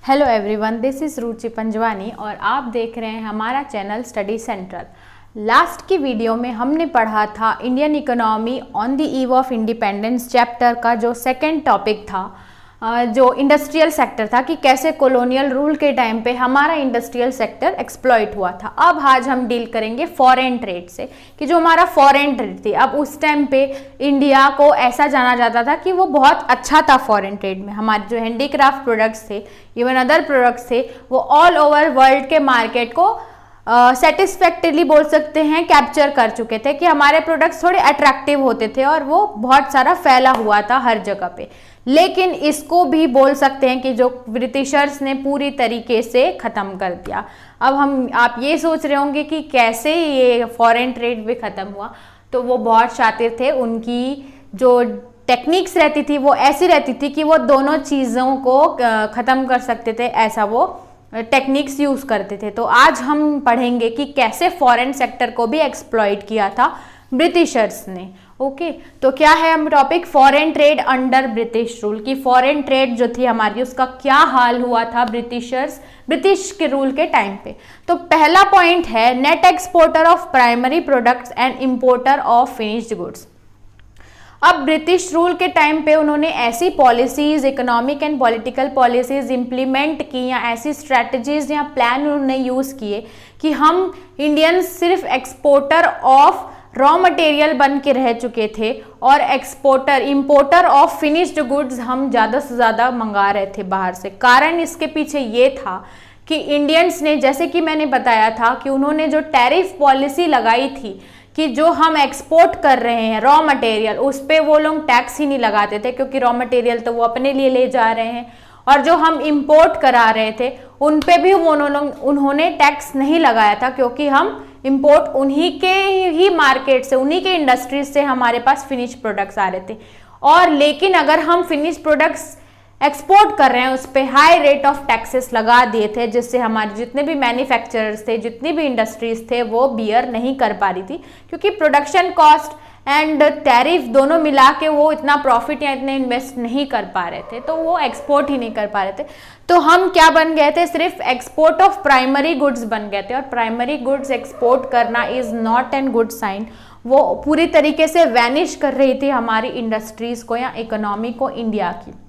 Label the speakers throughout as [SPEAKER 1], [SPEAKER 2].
[SPEAKER 1] Hello everyone, this is रुचि पंजवानी और आप देख रहे हैं हमारा चैनल स्टडी सेंट्रल। लास्ट की वीडियो में हमने पढ़ा था Indian economy on the eve of independence chapter का जो सेकंड टॉपिक था, जो इंडस्ट्रियल सेक्टर था कि कैसे कॉलोनियल रूल के टाइम पे हमारा इंडस्ट्रियल सेक्टर एक्सप्लॉइट हुआ था। अब आज हम डील करेंगे फॉरेन ट्रेड से कि जो हमारा फॉरेन ट्रेड थी, अब उस टाइम पे इंडिया को ऐसा जाना जाता था कि वो बहुत अच्छा था फॉरेन ट्रेड में। हमारे जो हैंडीक्राफ्ट प्रोडक्ट्स थे, इवन अदर प्रोडक्ट्स थे, वो ऑल ओवर वर्ल्ड के मार्केट को सेटिस्फैक्टरली बोल सकते हैं कैप्चर कर चुके थे कि हमारे प्रोडक्ट्स थोड़े अट्रैक्टिव होते थे और वो बहुत सारा फैला हुआ था हर जगह पे। लेकिन इसको भी बोल सकते हैं कि जो ब्रिटिशर्स ने पूरी तरीके से ख़त्म कर दिया। अब आप ये सोच रहे होंगे कि कैसे ये फॉरेन ट्रेड भी ख़त्म हुआ। तो वो बहुत शातिर थे, उनकी जो टेक्निक्स रहती थी वो ऐसी रहती थी कि वो दोनों चीज़ों को ख़त्म कर सकते थे, ऐसा वो टेक्निक्स यूज़ करते थे। तो आज हम पढ़ेंगे कि कैसे फॉरेन सेक्टर को भी एक्सप्लॉइट किया था ब्रिटिशर्स ने। ओके, तो क्या है हम topic foreign trade under British rule की फॉरेन ट्रेड जो थी हमारी, उसका क्या हाल हुआ था ब्रिटिश के रूल के टाइम पे। तो पहला पॉइंट है net exporter of primary products and importer of finished goods. अब ब्रिटिश रूल के टाइम पे उन्होंने ऐसी policies, economic and political policies implement की या ऐसी स्ट्रैटेजीज या प्लान उन्होंने यूज़ किए कि हम इंडियंस सिर्फ एक्सपोर्टर ऑफ रॉ मटेरियल बन के रह चुके थे और इंपोर्टर ऑफ फिनिश्ड गुड्स हम ज़्यादा से ज़्यादा मंगा रहे थे बाहर से। कारण इसके पीछे ये था कि इंडियंस ने, जैसे कि मैंने बताया था कि उन्होंने जो टैरिफ पॉलिसी लगाई थी कि जो हम एक्सपोर्ट कर रहे हैं रॉ मटेरियल, उस पर वो लोग टैक्स ही नहीं लगाते थे क्योंकि रॉ मटेरियल तो वो अपने लिए ले जा रहे हैं, और जो हम इंपोर्ट करा रहे थे उन पे भी उन्होंने टैक्स नहीं लगाया था क्योंकि हम इंपोर्ट उन्हीं के ही मार्केट से, उन्हीं के इंडस्ट्रीज से हमारे पास फिनिश प्रोडक्ट्स आ रहे थे। और लेकिन अगर हम फिनिश प्रोडक्ट्स एक्सपोर्ट कर रहे हैं उस पर हाई रेट ऑफ टैक्सेस लगा दिए थे, जिससे हमारे जितने भी मैन्युफैक्चरर्स थे, जितनी भी इंडस्ट्रीज थे, वो बियर नहीं कर पा रही थी क्योंकि प्रोडक्शन कॉस्ट एंड टैरिफ दोनों मिला के वो इतना प्रॉफिट या इतने इन्वेस्ट नहीं कर पा रहे थे, तो वो एक्सपोर्ट ही नहीं कर पा रहे थे। तो हम क्या बन गए थे, सिर्फ एक्सपोर्ट ऑफ प्राइमरी गुड्स बन गए थे। और प्राइमरी गुड्स एक्सपोर्ट करना is not an good sign. वो पूरी तरीके से वैनिश कर रही थी हमारी इंडस्ट्रीज को या इकोनॉमी को इंडिया की।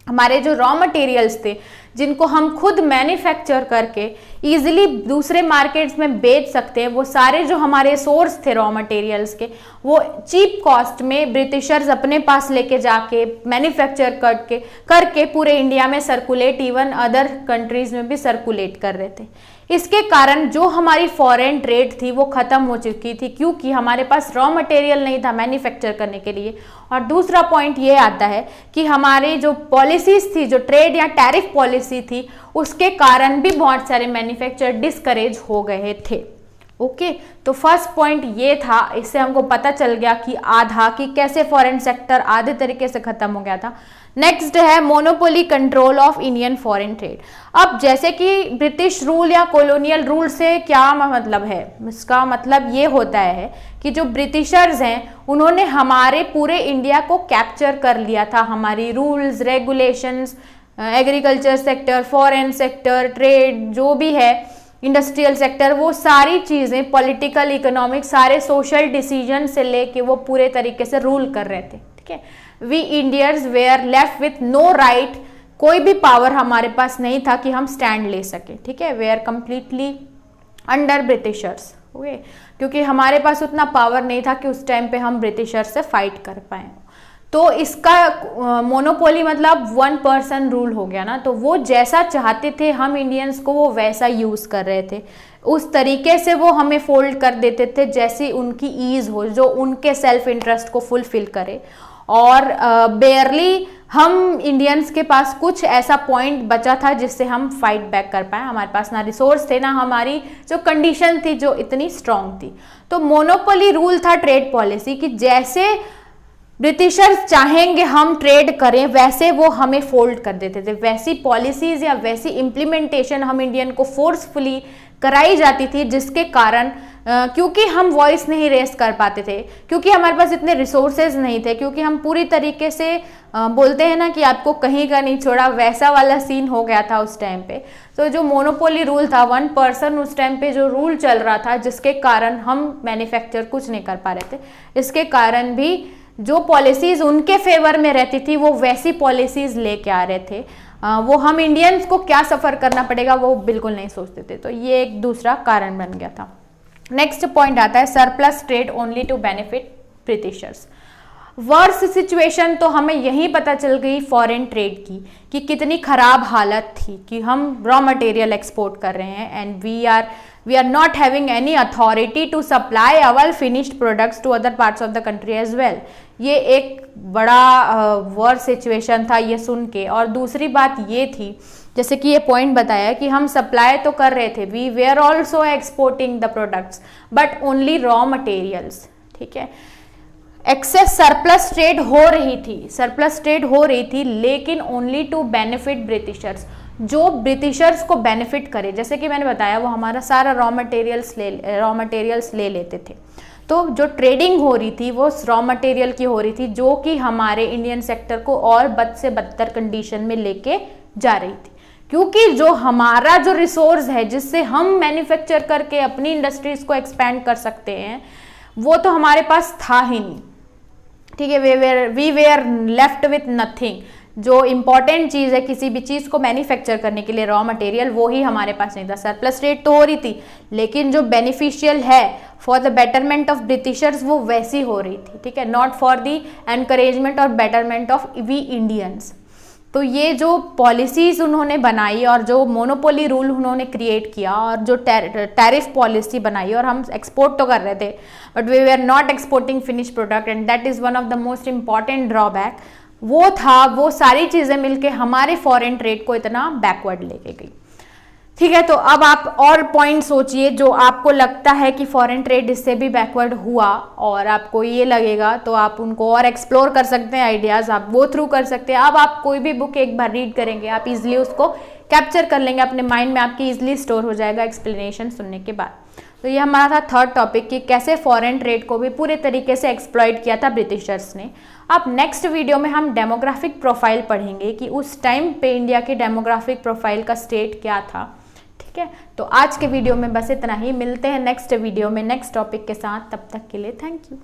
[SPEAKER 1] हमारे जो रॉ मटेरियल्स थे जिनको हम खुद मैन्युफैक्चर करके ईजिली दूसरे मार्केट्स में बेच सकते हैं, वो सारे जो हमारे सोर्स थे रॉ मटेरियल्स के, वो चीप कॉस्ट में ब्रिटिशर्स अपने पास लेके जाके मैन्युफैक्चर करके पूरे इंडिया में सर्कुलेट, इवन अदर कंट्रीज में भी सर्कुलेट कर रहे थे। इसके कारण जो हमारी फॉरेन ट्रेड थी वो ख़त्म हो चुकी थी क्योंकि हमारे पास रॉ मटेरियल नहीं था मैन्युफैक्चर करने के लिए। और दूसरा पॉइंट ये आता है कि हमारी जो पॉलिसीज थी, जो ट्रेड या टैरिफ पॉलिसी थी, उसके कारण भी बहुत सारे मैन्युफैक्चर डिस्करेज हो गए थे। ओके, तो फर्स्ट पॉइंट ये था, इससे हमको पता चल गया कि कैसे फॉरेन सेक्टर आधे तरीके से खत्म हो गया था। नेक्स्ट है monopoly control of Indian foreign trade. अब जैसे कि ब्रिटिश रूल या कॉलोनियल रूल से क्या मतलब है, इसका मतलब ये होता है कि जो ब्रिटिशर्स हैं उन्होंने हमारे पूरे इंडिया को कैप्चर कर लिया था। हमारी rules, regulations, agriculture sector, foreign sector, trade जो भी है, इंडस्ट्रियल सेक्टर, वो सारी चीज़ें, पॉलिटिकल, इकोनॉमिक, सारे सोशल डिसीजन से लेके वो पूरे तरीके से रूल कर रहे थे। ठीक है, we Indians were left with no right, कोई भी पावर हमारे पास नहीं था कि हम स्टैंड ले सके। ठीक है, we are completely under Britishers. Okay, क्योंकि हमारे पास उतना पावर नहीं था कि उस टाइम पे हम ब्रिटिशर्स से फाइट कर पाए। तो इसका मोनोपोली मतलब वन पर्सन रूल हो गया ना। तो वो जैसा चाहते थे हम इंडियंस को वो वैसा यूज़ कर रहे थे, उस तरीके से वो हमें फोल्ड कर देते थे जैसी उनकी ईज हो, जो उनके सेल्फ इंटरेस्ट को फुलफिल करे। और बेयरली हम इंडियंस के पास कुछ ऐसा पॉइंट बचा था जिससे हम फाइट बैक कर पाए। हमारे पास ना रिसोर्स थे, ना हमारी जो कंडीशन थी जो इतनी स्ट्रांग थी। तो मोनोपोली रूल था ट्रेड पॉलिसी कि जैसे ब्रिटिशर्स चाहेंगे हम ट्रेड करें वैसे वो हमें फोल्ड कर देते थे, वैसी पॉलिसीज या वैसी इम्प्लीमेंटेशन हम इंडियन को फोर्सफुली कराई जाती थी, जिसके कारण क्योंकि हम वॉइस नहीं रेस कर पाते थे, क्योंकि हमारे पास इतने रिसोर्सेज नहीं थे, क्योंकि हम पूरी तरीके से बोलते हैं ना कि आपको कहीं का नहीं छोड़ा, वैसा वाला सीन हो गया था उस टाइम पे। तो जो मोनोपोली रूल था, 1 पर्सन उस टाइम पे जो रूल चल रहा था, जिसके कारण हम मैन्युफैक्चर कुछ नहीं कर पा रहे थे, इसके कारण भी जो पॉलिसीज उनके फेवर में रहती थी वो वैसी पॉलिसीज लेके आ रहे थे। वो हम इंडियंस को क्या सफ़र करना पड़ेगा वो बिल्कुल नहीं सोचते थे। तो ये एक दूसरा कारण बन गया था। नेक्स्ट पॉइंट आता है surplus trade only to benefit Britishers. Worse situation तो हमें यही पता चल गई फॉरेन ट्रेड की कि कितनी खराब हालत थी, कि हम रॉ मटेरियल एक्सपोर्ट कर रहे हैं and we are not having any authority to supply our finished products to other parts of the country as well. ये एक बड़ा वर्स सिचुएशन था ये सुन के। और दूसरी बात ये थी, जैसे कि ये पॉइंट बताया कि हम सप्लाई तो कर रहे थे, we were also exporting the products but only raw materials, ठीक है। एक्सेस सरप्लस ट्रेड हो रही थी लेकिन ओनली टू बेनिफिट ब्रिटिशर्स, जो ब्रिटिशर्स को बेनिफिट करे। जैसे कि मैंने बताया वो हमारा सारा रॉ मटेरियल्स ले लेते थे। तो जो ट्रेडिंग हो रही थी वो रॉ मटेरियल की हो रही थी, जो कि हमारे इंडियन सेक्टर को और बद से बदतर कंडीशन में लेके जा रही थी, क्योंकि जो हमारा जो रिसोर्स है जिससे हम मैन्युफैक्चर करके अपनी इंडस्ट्रीज को एक्सपैंड कर सकते हैं वो तो हमारे पास था ही नहीं, ठीक है। We were left with nothing. जो इंपॉर्टेंट चीज़ है किसी भी चीज़ को मैन्युफैक्चर करने के लिए, रॉ मटेरियल, वो ही हमारे पास नहीं था। सरप्लस ट्रेड तो हो रही थी लेकिन जो बेनिफिशियल है for the betterment of Britishers वो वैसी हो रही थी, ठीक है, नॉट फॉर द एनकरेजमेंट और बेटरमेंट ऑफ वी इंडियंस। तो ये जो पॉलिसीज उन्होंने बनाई और जो मोनोपोली रूल उन्होंने क्रिएट किया और जो टैरिफ पॉलिसी बनाई, और हम एक्सपोर्ट तो कर रहे थे but we are not exporting finish product and that is one of the most important drawback. वो सारी चीज़ें मिलके हमारे फॉरेन ट्रेड को इतना बैकवर्ड लेके गई, ठीक है। तो अब आप और पॉइंट सोचिए जो आपको लगता है कि फॉरेन ट्रेड इससे भी बैकवर्ड हुआ और आपको ये लगेगा, तो आप उनको और एक्सप्लोर कर सकते हैं, आइडियाज़ आप गो थ्रू कर सकते हैं। अब आप कोई भी बुक एक बार रीड करेंगे आप इजीली उसको कैप्चर कर लेंगे अपने माइंड में, आपकी इजीली स्टोर हो जाएगा एक्सप्लेनेशन सुनने के बाद। तो ये हमारा था थर्ड टॉपिक कि कैसे फॉरेन ट्रेड को भी पूरे तरीके से एक्सप्लॉइट किया था ब्रिटिशर्स ने। अब नेक्स्ट वीडियो में हम डेमोग्राफिक प्रोफाइल पढ़ेंगे कि उस टाइम पे इंडिया की डेमोग्राफिक प्रोफाइल का स्टेट क्या था, ठीक है। तो आज के वीडियो में बस इतना ही, मिलते हैं नेक्स्ट वीडियो में नेक्स्ट टॉपिक के साथ, तब तक के लिए थैंक यू।